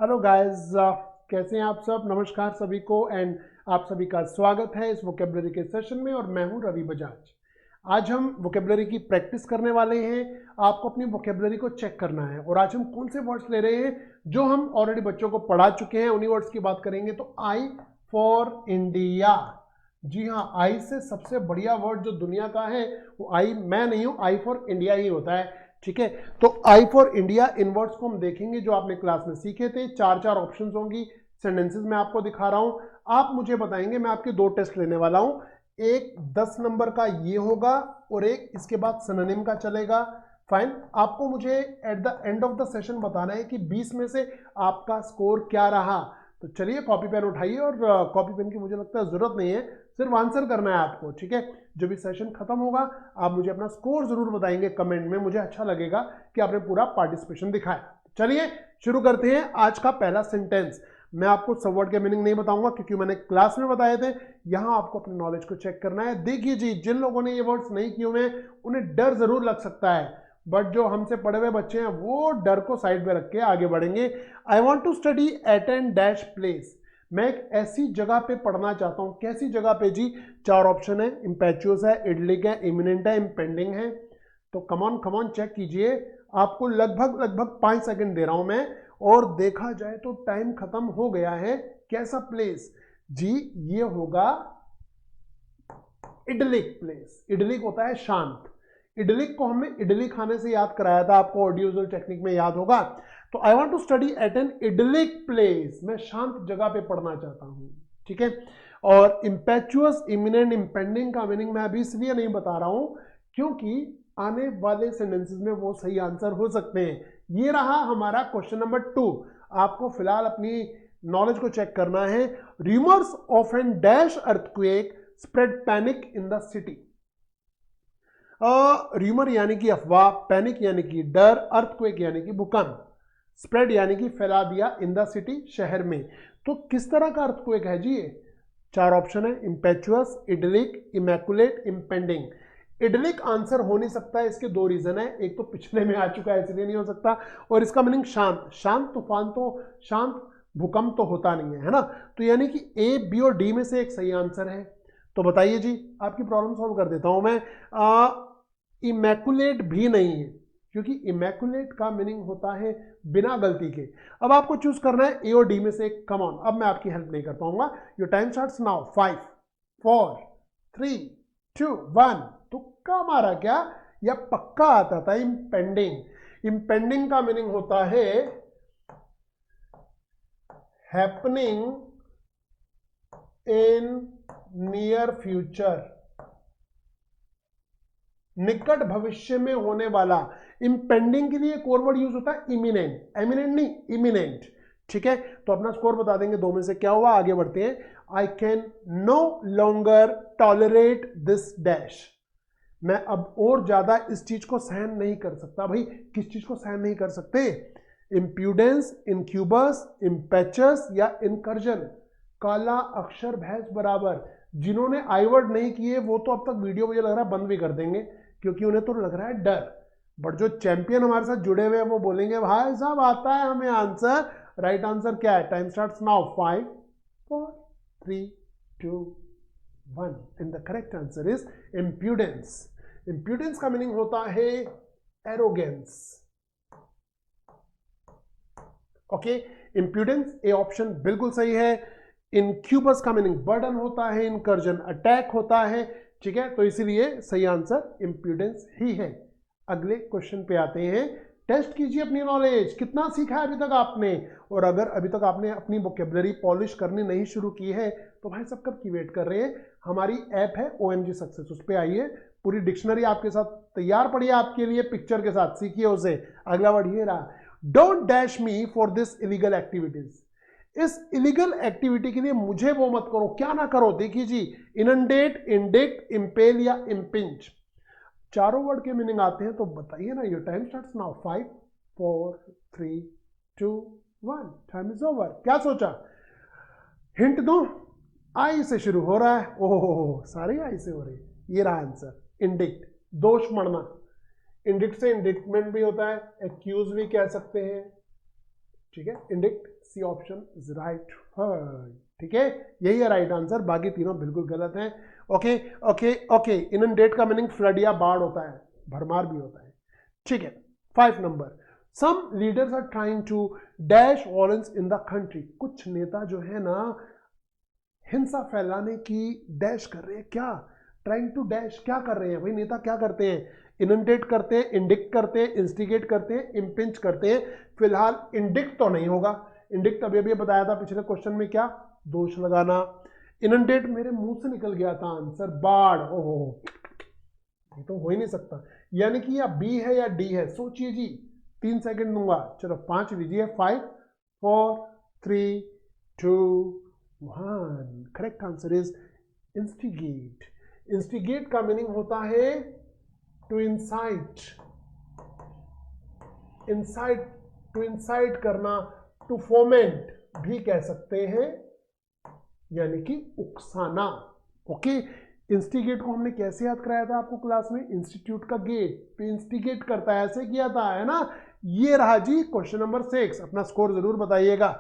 Hello guys, कैसे हैं आप सब। नमस्कार सभी को एंड आप सभी का स्वागत है इस वोकेबलरी के सेशन में। और मैं हूं रवि बजाज। आज हम वोकेबलरी की प्रैक्टिस करने वाले हैं। आपको अपनी वोकेबलरी को चेक करना है और आज हम कौन से वर्ड्स ले रहे हैं जो हम ऑलरेडी बच्चों को पढ़ा चुके हैं, उन्हीं वर्ड्स की बात करेंगे। तो आई फॉर इंडिया, जी हाँ, आई से सबसे बढ़िया वर्ड जो दुनिया का है वो आई मैं नहीं हूं, आई फॉर इंडिया ही होता है। ठीक है, तो I for India in words को हम देखेंगे जो आपने क्लास में सीखे थे। चार चार ऑप्शंस होंगी, सेंटेंसेस में आपको दिखा रहा हूं, आप मुझे बताएंगे। मैं आपके दो टेस्ट लेने वाला हूं, एक 10 नंबर का ये होगा और एक इसके बाद सिनोनिम का चलेगा। फाइन, आपको मुझे at the end of the session बताना है कि 20 में से आपका स्कोर क्या रहा। तो चलिए कॉपी पेन उठाइए, और कॉपी पेन की मुझे लगता है जरूरत नहीं है, सिर्फ आंसर करना है आपको। ठीक है, जब भी सेशन खत्म होगा आप मुझे अपना स्कोर जरूर बताएंगे कमेंट में, मुझे अच्छा लगेगा कि आपने पूरा पार्टिसिपेशन दिखाया। चलिए शुरू करते हैं आज का पहला सेंटेंस। मैं आपको सब वर्ड के मीनिंग नहीं बताऊंगा क्योंकि मैंने क्लास में बताए थे। यहां आपको अपनी नॉलेज को चेक करना है। देखिए जी, जिन लोगों ने ये वर्ड्स नहीं किए हुए उन्हें डर जरूर लग सकता है, बट जो हमसे पढ़े हुए बच्चे हैं वो डर को साइड में रख के आगे बढ़ेंगे। I want to study at an dash place. मैं एक ऐसी जगह पे पढ़ना चाहता हूं। कैसी जगह पे जी? चार ऑप्शन है, इम्पेचुअस है, इडलिक है, इमिनेंट है, इम्पेंडिंग है। तो कमॉन चेक कीजिए। आपको लगभग 5 सेकंड दे रहा हूं मैं, और देखा जाए तो टाइम खत्म हो गया है। कैसा प्लेस जी? ये होगा इडलिक प्लेस। इडलिक होता है शांत। इडलिक को हमने इडली खाने से याद कराया था, आपको ऑडियो विजुअल टेक्निक में याद होगा। तो I want to study at an idyllic place, मैं शांत जगह पे पढ़ना चाहता हूं। ठीक है, और इम्पेचुअस, इमिनेंट, इम्पेंडिंग का मीनिंग मैं अभी इसलिए नहीं बता रहा हूं क्योंकि आने वाले सेंटेंसेस में वो सही आंसर हो सकते हैं। ये रहा हमारा क्वेश्चन नंबर 2। आपको फिलहाल अपनी नॉलेज को चेक करना है। Rumours of an dash earthquake spread panic in the city. Rumour यानी कि अफवाह, पैनिक यानी कि डर, अर्थक्वेक यानी कि भूकंप, स्प्रेड यानी कि फैला दिया, इन द सिटी शहर में। तो किस तरह का अर्थक्वेक है जी ये? चार ऑप्शन है, इम्पेचुअस, इडलिक, इमैकुलेट, इम्पेंडिंग। इडलिक आंसर हो नहीं सकता है, इसके दो रीजन है। एक तो पिछले में आ चुका है इसलिए नहीं हो सकता, और इसका मीनिंग शांत। शांत तूफान तो शांत, भूकंप तो होता नहीं है, है ना। तो यानी कि ए, बी और डी में से एक सही आंसर है। तो बताइए जी, आपकी प्रॉब्लम सॉल्व कर देता हूं मैं। इमैकुलेट भी नहीं है क्योंकि इमैकुलेट का मीनिंग होता है बिना गलती के। अब आपको चूज करना है ए और डी में से। कम ऑन, अब मैं आपकी हेल्प नहीं कर पाऊंगा। Your time starts now. 5 4 3 2 1। तुक्का मारा क्या या पक्का आता था? इम्पेंडिंग। इम्पेंडिंग का मीनिंग होता है हैपनिंग इन नियर फ्यूचर, निकट भविष्य में होने वाला। इंपेंडिंग के लिए एक और वर्ड यूज होता है इमिनेंट। एमिनेंट नहीं, इमिनेंट। ठीक है, तो अपना स्कोर बता देंगे दो में से क्या हुआ। आगे बढ़ते हैं। I can no longer tolerate this dash. मैं अब और ज्यादा इस चीज को सहन नहीं कर सकता। भाई किस चीज को सहन नहीं कर सकते? इंप्यूडेंस, इनक्यूबस, इम्पेचस या इनकर्जन। काला अक्षर भैंस बराबर। जिन्होंने आई वर्ड नहीं किए वो तो अब तक वीडियो मुझे लग रहा है बंद भी कर देंगे क्योंकि उन्हें तो लग रहा है डर। बट जो चैंपियन हमारे साथ जुड़े हुए हैं वो बोलेंगे भाई साहब आता है हमें आंसर। राइट आंसर क्या है? Time starts now. 5 4 3 2 1 and the correct answer is impudence. Impudence का मीनिंग होता है arrogance. Okay, impudence A option बिल्कुल सही है। इनक्यूबस का मीनिंग बर्डन होता है, इनकर्जन अटैक होता है। ठीक है, तो इसीलिए सही आंसर इंप्यूडेंस ही है। अगले क्वेश्चन पे आते हैं। टेस्ट कीजिए अपनी नॉलेज, कितना सीखा है अभी तक आपने। और अगर अभी तक आपने अपनी वोकेबलरी पॉलिश करनी नहीं शुरू की है तो भाई सब कब की वेट कर रहे हैं। हमारी ऐप है OMG सक्सेस, उस पर आइए। पूरी डिक्शनरी आपके साथ तैयार पड़ी है आपके लिए, पिक्चर के साथ, सीखिए उसे। अगला वर्ड ये रहा, don't dash me for this illegal activities. इस इलीगल एक्टिविटी के लिए मुझे वो मत करो। क्या ना करो? देखिए जी, इनंडेट, इंडिक्ट, इंपेल या इंपिंच। चारों वर्ड के मीनिंग आते हैं, तो बताइए ना। Your time starts now. 5 4 3 2 1। Time is over. क्या सोचा? हिंट दो। आई से शुरू हो रहा है। ओह, सारे आई से हो रहे हैं। ये रहा आंसर, इंडिक्ट, दोष मढ़ना। इंडिक्ट से इंडिक्टमेंट भी होता है, एक्यूज भी कह सकते हैं। ठीक है, indict, C option is right word, ठीक है, यही है राइट आंसर, बाकी तीनों बिल्कुल गलत हैं। ओके ओके ओके, इनंडेट का मीनिंग फ्लड या बाढ़ होता है, भरमार भी होता है, ठीक है। 5 number, some leaders are trying to dash violence in the country, कुछ नेता जो है ना हिंसा फैलाने की डैश कर रहे हैं, क्या ट्राइंग टू डैश, क्या कर रहे हैं भाई नेता, क्या करते हैं, इनंडेट करते हैं, इंडिक्ट करते हैं, इंस्टिगेट करते हैं, इम्पिंच करते हैं। फिलहाल इंडिक्ट तो नहीं होगा, इंडिक्ट अभी अभी बताया था पिछले क्वेश्चन में, क्या दोष लगाना। इनंडेट मेरे मुंह से निकल गया था आंसर, बाढ़, ओहो ये तो हो ही नहीं सकता, यानी कि या बी है या डी है, सोचिए जी, 3 सेकंड दूंगा, चलो 5 लीजिए, 5 4 3 2 1, correct answer is instigate. Instigate का मीनिंग होता है to incite, incite, to incite करना, टू फोमेंट भी कह सकते हैं, यानी कि उकसाना। ओके, इंस्टिगेट को हमने कैसे याद कराया था आपको क्लास में, इंस्टीट्यूट का गेट तो इंस्टिगेट करता है, ऐसे किया था, है ना। ये रहा जी क्वेश्चन नंबर 6, अपना स्कोर जरूर बताइएगा।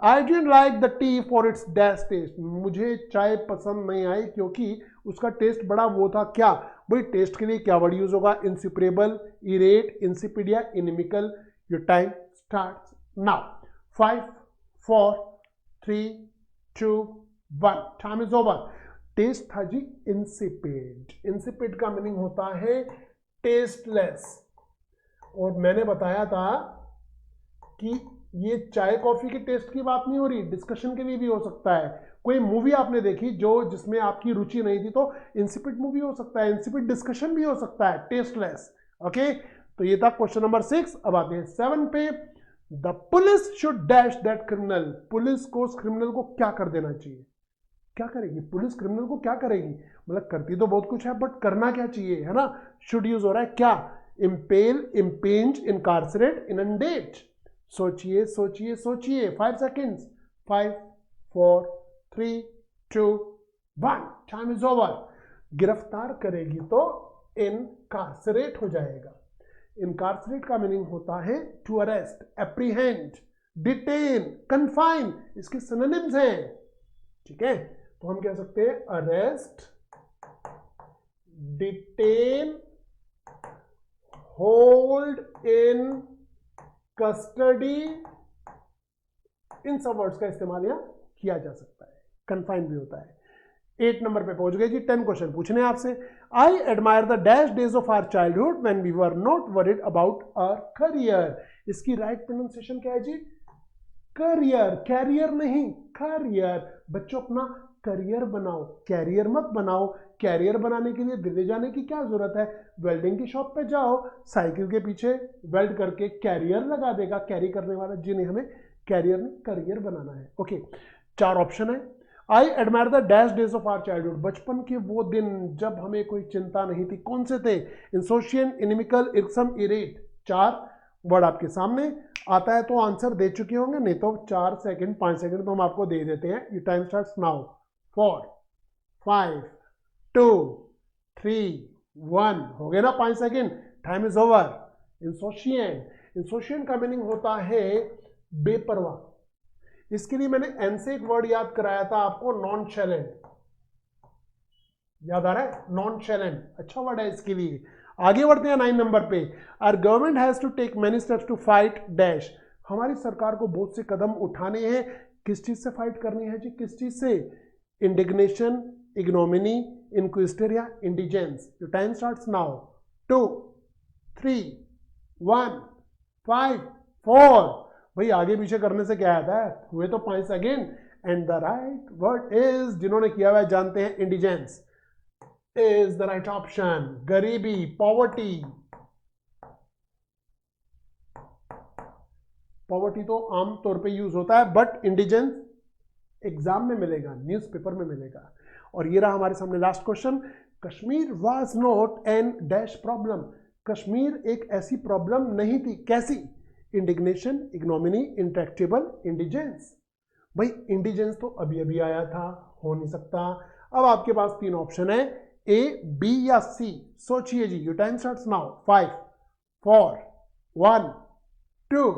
I didn't like the tea for its dash taste, मुझे चाय पसंद नहीं आई क्योंकि उसका टेस्ट बड़ा वो था, क्या भाई टेस्ट के लिए क्या वर्ड यूज होगा, इंसिपरेबल, इरेट, इंसिपिड या inimical. Your time starts now. 5 4 3 2 1, time is over. Taste था जी इंसिपिड, इंसिपिड का मीनिंग होता है टेस्टलेस, और मैंने बताया था कि ये चाय कॉफी के टेस्ट की बात नहीं हो रही, डिस्कशन के लिए भी हो सकता है। कोई मूवी आपने देखी जो जिसमें आपकी रुचि नहीं थी तो इंसिपिड मूवी हो सकता है, इंसिपिड डिस्कशन भी हो सकता है, टेस्टलेस। ओके, तो ये था क्वेश्चन नंबर 6। अब आते हैं 7 पे। The police should dash that criminal, police को उस क्रिमिनल को क्या कर देना चाहिए, क्या करेगी पुलिस क्रिमिनल को, क्या करेगी, मतलब करती तो बहुत कुछ है बट करना क्या चाहिए, है ना। शुड यूज हो रहा है, क्या, इंपेल, इंपेंज, इनकार्सरेट, इनंडेट। सोचिए सोचिए सोचिए, 5 सेकेंड्स, 5 4 3 2 1, टाइम इज ओवर। गिरफ्तार करेगी तो इनकार्सरेट हो जाएगा। इनकार्सरेट का मीनिंग होता है to arrest, apprehend, detain, confine, इसके सिनोनिम्स हैं, ठीक है। तो हम कह सकते हैं arrest, detain, hold in custody, इन सब वर्ड्स का इस्तेमाल यहां किया जा सकता है, कन्फाइन भी होता है। 8 नंबर पे पहुंच गए जी, 10 क्वेश्चन पूछने आपसे। I admire the dash days of our childhood when we were not worried about our career, इसकी राइट प्रोनाउंसिएशन क्या है जी, करियर, कैरियर नहीं, करियर। बच्चों अपना करियर बनाओ, कैरियर मत बनाओ। कैरियर बनाने के लिए दिल्ली जाने की क्या जरूरत है, वेल्डिंग की शॉप पे जाओ, साइकिल के पीछे वेल्ड करके कैरियर लगा देगा कैरी करने वाला, जी नहीं, हमें कैरियर नहीं करियर बनाना है। ओके, 4 ऑप्शन है। I admire the dash days of our childhood, बचपन के वो दिन जब हमें कोई चिंता नहीं थी, कौन से थे, इंसोशियन, इनिमिकल, इर्कसम, इरेट। 4 वर्ड आपके सामने आता है तो आंसर दे चुके होंगे, नहीं तो 4 सेकंड 5 सेकंड तो हम आपको दे देते हैं। You time starts now. 4 5 2 3 1, हो गए ना 5 सेकंड, टाइम इज ओवर। इंसोशियन, इंसोशियन का मीनिंग होता है बेपरवाह। इसके लिए मैंने एन से एक वर्ड याद कराया था आपको, नॉनशैलेंट, याद आ रहा है, नॉनशैलेंट अच्छा वर्ड है इसके लिए। आगे बढ़ते हैं 9 नंबर पे। Our government has to take many steps to fight dash, हमारी सरकार को बहुत से कदम उठाने हैं, किस चीज से फाइट करनी है जी, किस चीज से, इंडिग्नेशन, इग्नोमिनी, इंक्विजिटर या indigenous. Your time starts now. 2 3 1 5 4, भाई आगे पीछे करने से क्या आता है, हुए तो 5 second. And the right word is, जिन्होंने किया हुआ जानते हैं, indigenous is the right option. गरीबी, पॉवर्टी, पॉवर्टी तो आम तौर पे यूज होता है बट इंडिजेंस एग्जाम में मिलेगा, न्यूज़पेपर में मिलेगा। और ये रहा हमारे सामने last question. Kashmir was not an dash problem, Kashmir एक ऐसी प्रॉब्लम नहीं थी, कैसी, इंडिग्नेशन, इग्नोमिनी, इंट्रैक्टेबल, इंडिजेंस। भाई इंडिजेंस तो अभी अभी आया था, हो नहीं सकता। अब आपके पास 3 ऑप्शन है, ए, बी या सी। सोचिए जी, your time starts now. 5 4 1 2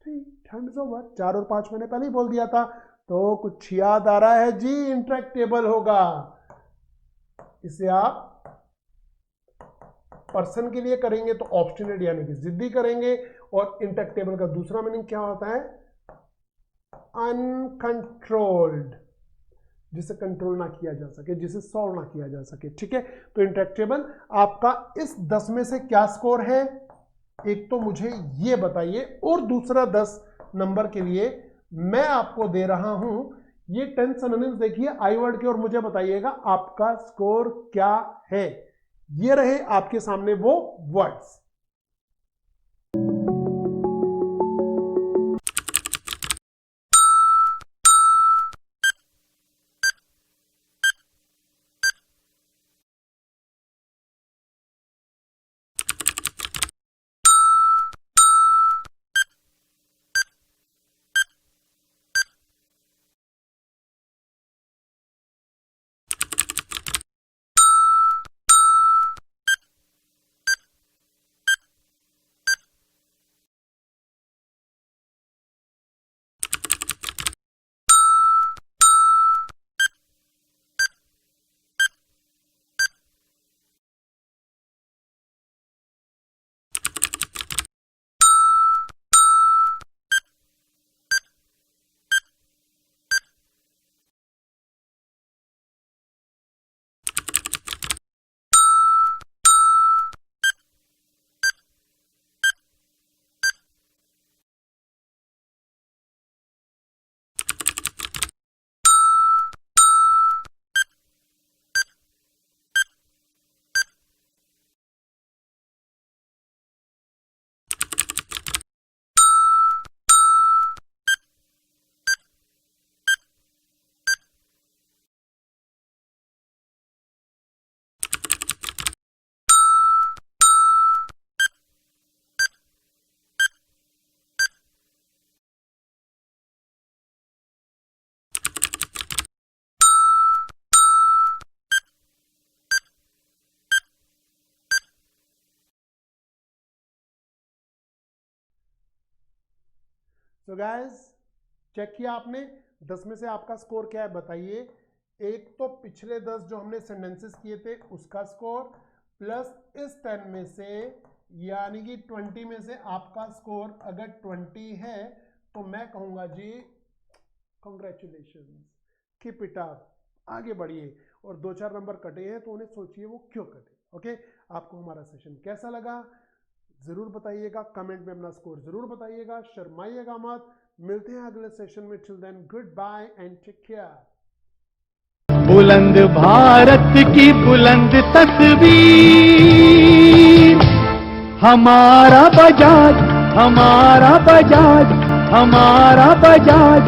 3, time is over, 4 और 5 मैंने पहले ही बोल दिया था। तो कुछ याद आ रहा है जी, इंट्रैक्टेबल होगा। इसे आप पर्सन के लिए करेंगे तो ऑब्स्टिनेट यानी कि जिद्दी करेंगे, और इंट्रैक्टेबल का दूसरा मीनिंग क्या होता है? अनकंट्रोल्ड, जिसे कंट्रोल ना किया जा सके, जिसे सॉल्व ना किया जा सके। ठीक है, तो इंट्रैक्टेबल आपका इस 10 में से क्या स्कोर है, एक तो मुझे ये बताइए, और दूसरा 10 नंबर के लिए मैं आपको दे रहा हूं ये 10 सिनोनिम्स देखिए आई वर्ड के, और मुझे बताइएगा आपका स्कोर क्या है। ये रहे आपके सामने वो वर्ड्स। सो गाइस, चेक किया आपने 10 में से आपका स्कोर क्या है बताइए। एक तो पिछले 10 जो हमने सेंटेंसेस किए थे उसका स्कोर, प्लस इस 10 में से यानी कि 20 में से आपका स्कोर अगर 20 है तो मैं कहूँगा जी कॉन्ग्रेचुलेशन, कीप इट अप, आगे बढ़िए। और 2-4 नंबर कटे हैं तो उन्हें सोचिए वो क्यों कटे। ओके, आपको हमारा सेशन कैसा लगा जरूर बताइएगा, कमेंट में अपना स्कोर जरूर बताइएगा, शर्माइएगा मत। मिलते हैं अगले सेशन में, till then goodbye and take care. Buland Bharat की बुलंद तस्वीर, हमारा बजाज, हमारा बजाज, हमारा बजाज।